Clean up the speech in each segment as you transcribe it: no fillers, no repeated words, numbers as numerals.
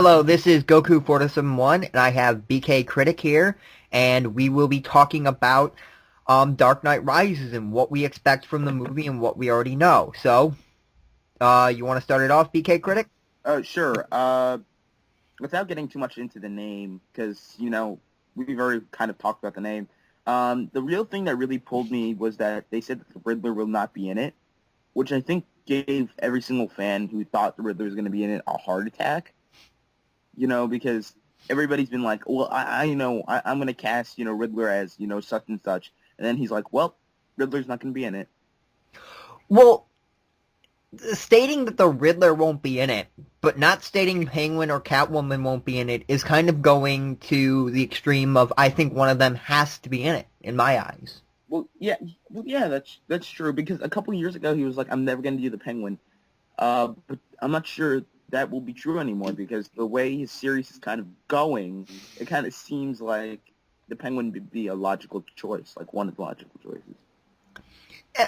Hello, this is Goku4771, and I have BKcritic here, and we will be talking about Dark Knight Rises and what we expect from the movie and what we already know. So, you want to start it off, BKcritic? Sure. Without getting too much into the name, because, we've already kind of talked about the name, the real thing that really pulled me was that they said that the Riddler will not be in it, which I think gave every single fan who thought the Riddler was going to be in it a heart attack, because everybody's been like, well, I'm going to cast, Riddler as, such and such, and then he's like, well, Riddler's not going to be in it. Well, stating that the Riddler won't be in it, but not stating Penguin or Catwoman won't be in it is kind of going to the extreme of I think one of them has to be in it, in my eyes. Well, yeah, that's true, because a couple years ago he was like, I'm never going to do the Penguin. But I'm not sure that will be true anymore, because the way his series is kind of going, it kind of seems like the Penguin would be a logical choice, like one of the logical choices.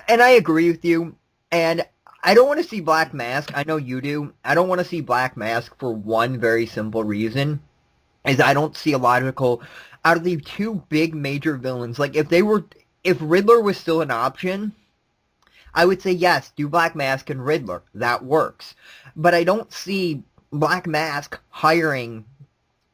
And I agree with you, and I don't want to see Black Mask. I know you do. I don't want to see Black Mask for one very simple reason, is I don't see a logical, out of the two big major villains, like if Riddler was still an option, I would say yes, do Black Mask and Riddler. That works. But I don't see Black Mask hiring.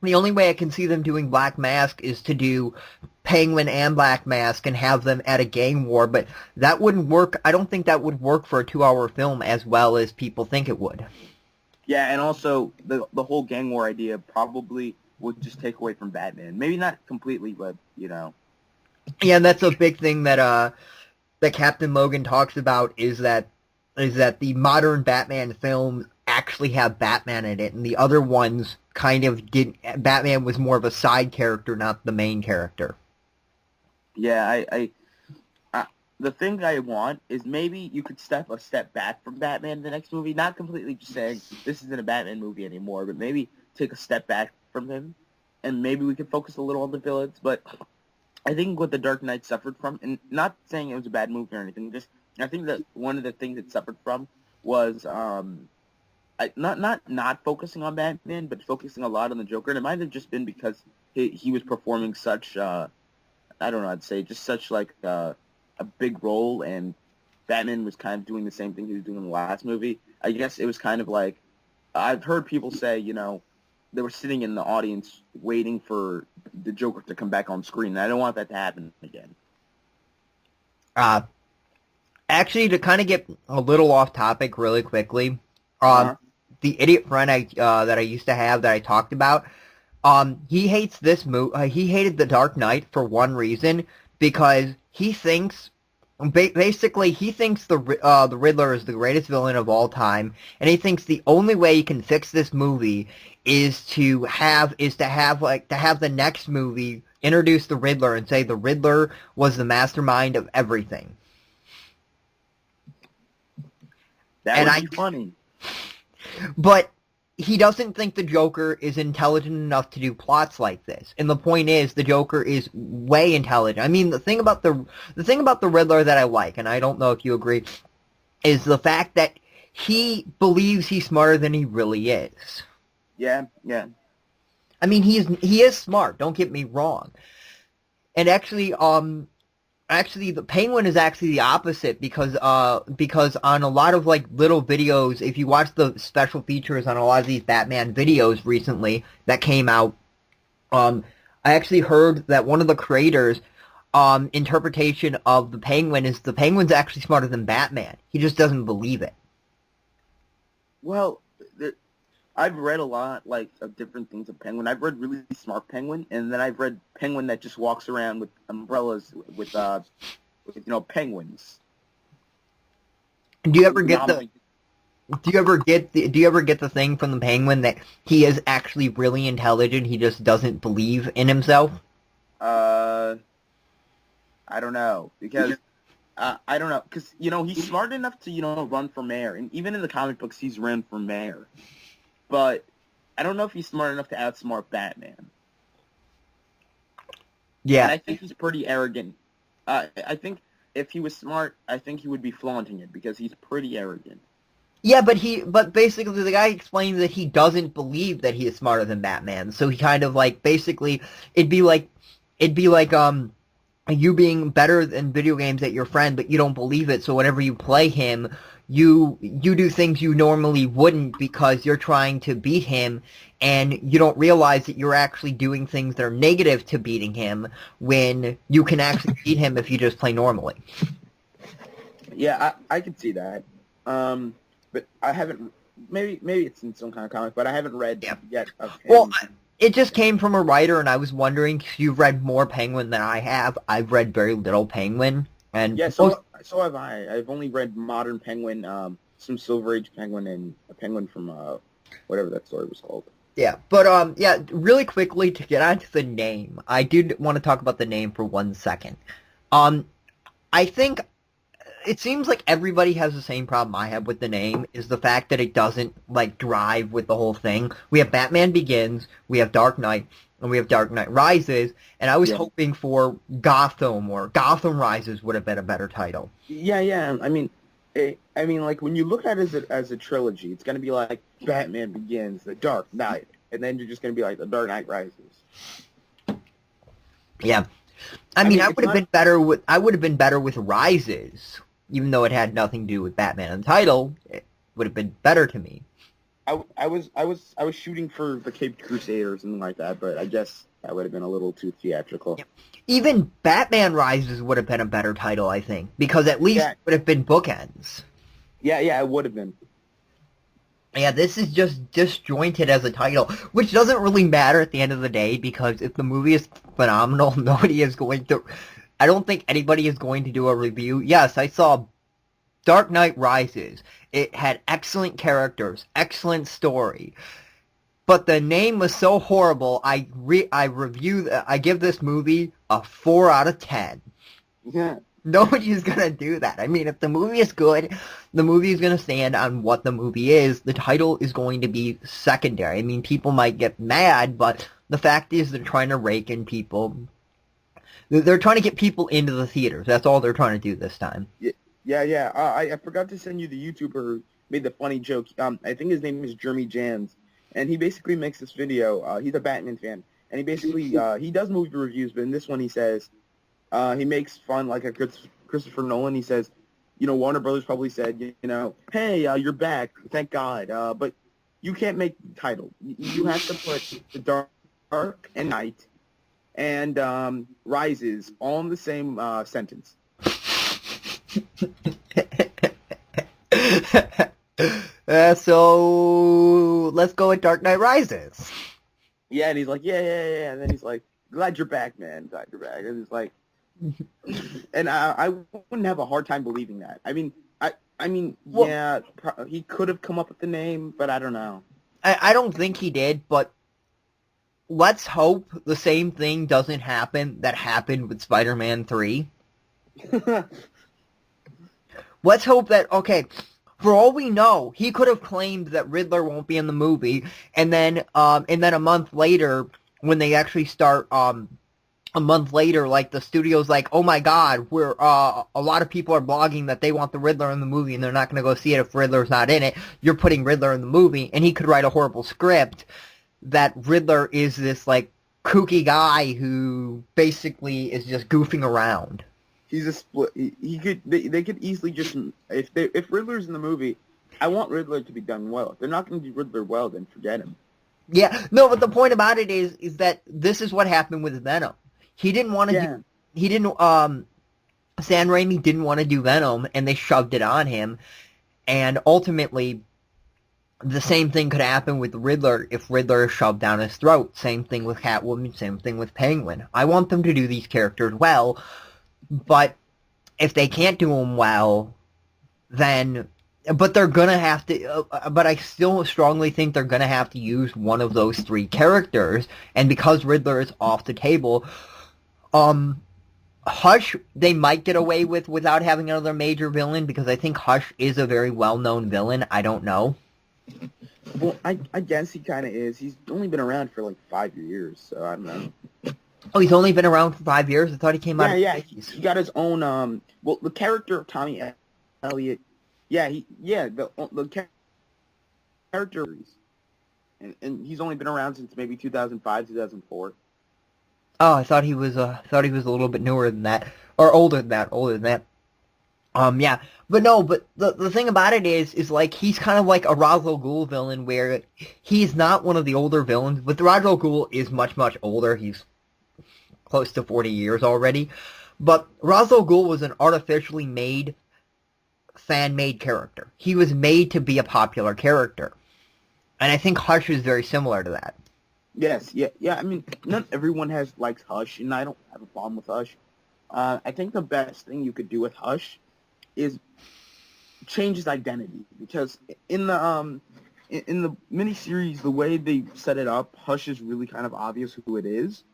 The only way I can see them doing Black Mask is to do Penguin and Black Mask and have them at a gang war, but that wouldn't work. I don't think that would work for a 2-hour film as well as people think it would. Yeah, and also the whole gang war idea probably would just take away from Batman. Maybe not completely, but Yeah, and that's a big thing that Captain Logan talks about is that the modern Batman films actually have Batman in it, and the other ones kind of didn't. Batman was more of a side character, not the main character. Yeah, the thing I want is maybe you could step a step back from Batman in the next movie, not completely just saying this isn't a Batman movie anymore, but maybe take a step back from him, and maybe we could focus a little on the villains. But I think what The Dark Knight suffered from, and not saying it was a bad movie or anything, just I think that one of the things it suffered from was not focusing on Batman, but focusing a lot on the Joker. And it might have just been because he was performing such I don't know, I'd say just such like a big role, and Batman was kind of doing the same thing he was doing in the last movie. I guess it was kind of like, I've heard people say, they were sitting in the audience waiting for the Joker to come back on screen, and I don't want that to happen again. Actually, to kind of get a little off topic really quickly, Uh-huh. the idiot friend that I used to have that I talked about, he hates this movie. He hated The Dark Knight for one reason, because he thinks, basically, he thinks the Riddler is the greatest villain of all time, and he thinks the only way you can fix this movie is to have the next movie introduce the Riddler and say the Riddler was the mastermind of everything. That would be funny. But he doesn't think the Joker is intelligent enough to do plots like this. And the point is, the Joker is way intelligent. I mean, the thing about the Riddler that I like, and I don't know if you agree, is the fact that he believes he's smarter than he really is. Yeah, yeah. I mean, he is smart. Don't get me wrong. And actually, the Penguin is actually the opposite, because on a lot of like little videos, if you watch the special features on a lot of these Batman videos recently that came out, I actually heard that one of the creators' interpretation of the Penguin is the Penguin's actually smarter than Batman. He just doesn't believe it. Well, I've read a lot, like, of different things of Penguin. I've read really smart Penguin, and then I've read Penguin that just walks around with umbrellas with penguins. Do you ever get the thing from the Penguin that he is actually really intelligent, he just doesn't believe in himself? I don't know, because I don't know, because he's smart enough to run for mayor, and even in the comic books he's ran for mayor. But I don't know if he's smart enough to outsmart Batman. Yeah. And I think he's pretty arrogant. I think if he was smart, I think he would be flaunting it, because he's pretty arrogant. Yeah, but basically the guy explains that he doesn't believe that he is smarter than Batman. So he kind of like basically it'd be like it'd be like you being better in video games at your friend, but you don't believe it. So whenever you play him, you do things you normally wouldn't because you're trying to beat him, and you don't realize that you're actually doing things that are negative to beating him when you can actually beat him if you just play normally. Yeah, I could see that. But I haven't. Maybe it's in some kind of comic, but I haven't read Yeah. yet of Well, him. it just came from a writer, and I was wondering, 'cause you've read more Penguin than I have. I've read very little Penguin, and Yeah, most. so have I. I've only read Modern Penguin, some Silver Age Penguin, and a Penguin from whatever that story was called. Yeah, but yeah, really quickly to get onto the name, I did want to talk about the name for 1 second. Um, I think it seems like everybody has the same problem I have with the name, is the fact that it doesn't like drive with the whole thing. We have Batman Begins, we have Dark Knight, and we have Dark Knight Rises, and I was Yeah. hoping for Gotham or Gotham Rises would have been a better title. Yeah, yeah. Like when you look at it as a trilogy, it's gonna be like Batman Begins, The Dark Knight, and then you're just gonna be like The Dark Knight Rises. Yeah. I mean, I It's would have not. been better with Rises, even though it had nothing to do with Batman in the title. It would have been better to me. I was shooting for the Caped Crusader or something like that, but I guess that would have been a little too theatrical. Yeah. Even Batman Rises would have been a better title, I think, because at least Yeah, it would have been bookends. yeah, it would have been. Yeah, this is just disjointed as a title, which doesn't really matter at the end of the day, because if the movie is phenomenal, nobody is going to. I don't think anybody is going to do a review. Yes, I saw Dark Knight Rises. It had excellent characters, excellent story, but the name was so horrible. I give this movie a 4 out of 10. Yeah, Nobody's gonna do that. I mean, if the movie is good, the movie is gonna stand on what the movie is. The title is going to be secondary. I mean, people might get mad, but the fact is they're trying to rake in people. They're trying to get people into the theaters. That's all they're trying to do this time. yeah. I forgot to send you the YouTuber who made the funny joke. I think his name is Jeremy Jans, and he basically makes this video. He's a Batman fan, and he basically he does movie reviews, but in this one he says he makes fun like a Christopher Nolan. He says, Warner Brothers probably said, hey, you're back, thank God, but you can't make the title. You have to put the Dark and Night and Rises all in the same sentence. So let's go with Dark Knight Rises. Yeah, and he's like, yeah. And then he's like, glad you're back, man. Glad you're back. And it's like, and I wouldn't have a hard time believing that. Well, Yeah, he could have come up with the name, but I don't know. I don't think he did, but let's hope the same thing doesn't happen that happened with Spider-Man 3. Let's hope that, okay, for all we know, he could have claimed that Riddler won't be in the movie, and then a month later, when they actually start, a month later, like, the studio's like, oh my god, a lot of people are blogging that they want the Riddler in the movie, and they're not going to go see it if Riddler's not in it. You're putting Riddler in the movie, and he could write a horrible script that Riddler is this, like, kooky guy who basically is just goofing around. He's a split. He could. They could easily just if Riddler's in the movie, I want Riddler to be done well. If they're not going to do Riddler well, then forget him. Yeah, no, but the point about it is that this is what happened with Venom. He didn't want to do, he didn't, Sam Raimi didn't want to do Venom, and they shoved it on him, and ultimately, the same thing could happen with Riddler if Riddler is shoved down his throat. Same thing with Catwoman, same thing with Penguin. I want them to do these characters well, but if they can't do them well, then... But they're gonna have to... but I still strongly think they're gonna have to use one of those three characters, and because Riddler is off the table... Hush, they might get away with without having another major villain, because I think Hush is a very well-known villain. I don't know. Well, I guess he kind of is. He's only been around for like 5 years, so I don't know. Oh, he's only been around for 5 years? I thought he came out of the Yeah. 50s. He got his own. Well, the character of Tommy Elliot. Yeah, the character, and he's only been around since maybe 2005, 2004. Oh, I thought he was a little bit newer than that, or older than that. Yeah, but no, but the thing about it is like he's kind of like a Ra's al Ghul villain, where he's not one of the older villains, but Ra's al Ghul is much older. He's close to 40 years already, but Ra's al Ghul was an artificially made, fan-made character. He was made to be a popular character, and I think Hush is very similar to that. Yes, yeah. I mean, not everyone likes Hush, and I don't have a problem with Hush. I think the best thing you could do with Hush is change his identity, because in the miniseries, the way they set it up, Hush is really kind of obvious who it is.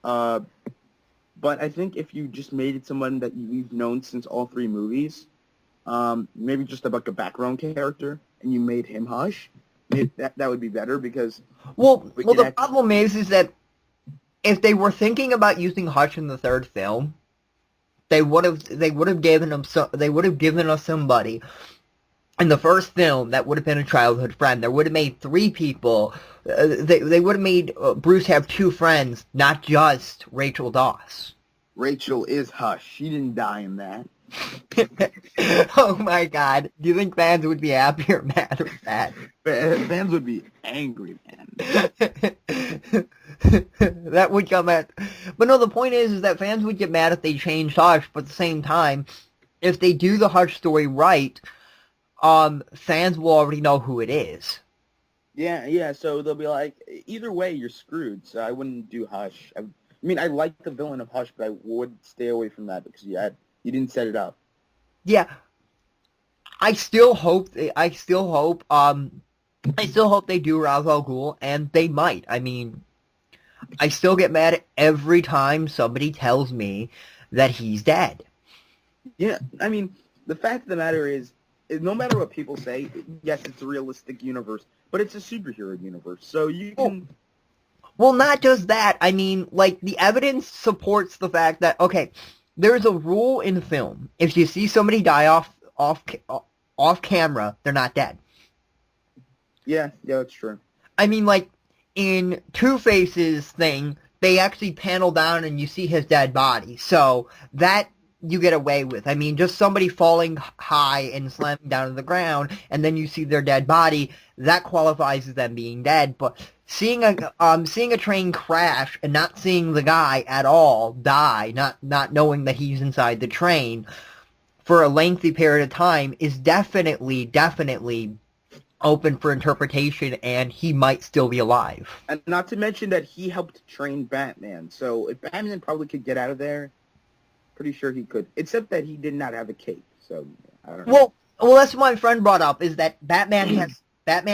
But I think if you just made it someone that you've known since all three movies, maybe just like a background character, and you made him Hush, that would be better, because well the problem is that if they were thinking about using Hush in the third film, they would have given us somebody in the first film that would have been a childhood friend. They would have made three people. They would have made Bruce have two friends, not just Rachel Dawes. Rachel is Hush. She didn't die in that. Oh my God! Do you think fans would be happy or mad with that? Fans would be angry, man. That would come at. But no, the point is that fans would get mad if they changed Hush. But at the same time, if they do the Hush story right, fans will already know who it is. Yeah. So they'll be like, either way, you're screwed. So I wouldn't do Hush. I mean, I like the villain of Hush, but I would stay away from that because you didn't set it up. Yeah, I still hope they do Ra's al Ghul, and they might. I mean, I still get mad every time somebody tells me that he's dead. Yeah, I mean, the fact of the matter is no matter what people say, yes, it's a realistic universe, but it's a superhero universe, so you can... Well, not just that. I mean, like, the evidence supports the fact that, okay, there's a rule in film. If you see somebody die off camera, they're not dead. Yeah, that's true. I mean, like, in Two-Face's thing, they actually panel down and you see his dead body. So, that you get away with. I mean, just somebody falling high and slamming down to the ground, and then you see their dead body, that qualifies as them being dead. But seeing a train crash and not seeing the guy at all die, not knowing that he's inside the train for a lengthy period of time is definitely open for interpretation, and he might still be alive. And not to mention that he helped train Batman, so if Batman probably could get out of there, pretty sure he could, except that he did not have a cape, so I don't know. Well, that's what my friend brought up, is that Batman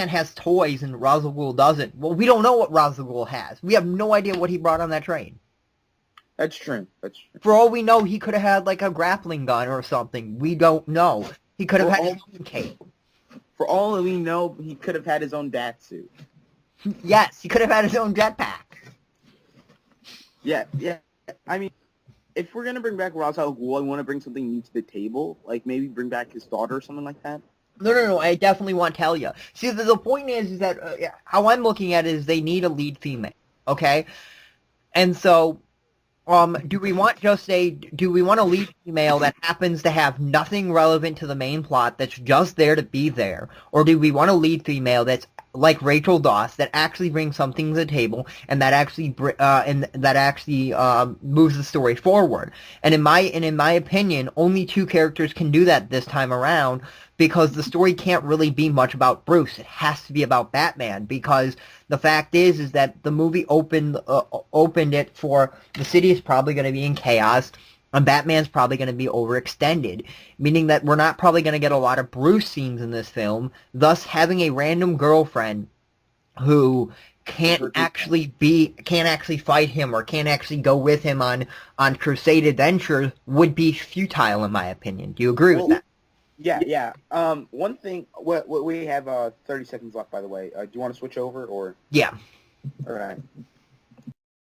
has toys and Ra's al Ghul doesn't. Well, we don't know what Ra's al Ghul has. We have no idea what he brought on that train. That's true. For all we know, he could have had, like, a grappling gun or something. We don't know. He could have had his own cape. For all we know, he could have had his own bat suit. Yes, he could have had his own jetpack. Yeah. I mean, if we're going to bring back Ra's al Ghul, I want to bring something new to the table. Like, maybe bring back his daughter or something like that. No, I definitely want Talia. See, the point is that how I'm looking at it is they need a lead female, okay? And so, do we want a lead female that happens to have nothing relevant to the main plot, that's just there to be there? Or do we want a lead female that's like Rachel Dawes, that actually brings something to the table and that actually moves the story forward? And in my opinion, only two characters can do that this time around, because the story can't really be much about Bruce. It has to be about Batman, because the fact is that the movie opened it for the city is probably going to be in chaos, and Batman's probably going to be overextended, meaning that we're not probably going to get a lot of Bruce scenes in this film, thus having a random girlfriend who can't actually fight him or can't actually go with him on crusade adventures would be futile, in my opinion. Do you agree with that? Yeah. One thing, we have 30 seconds left, by the way. Do you want to switch over, or? Yeah. All right.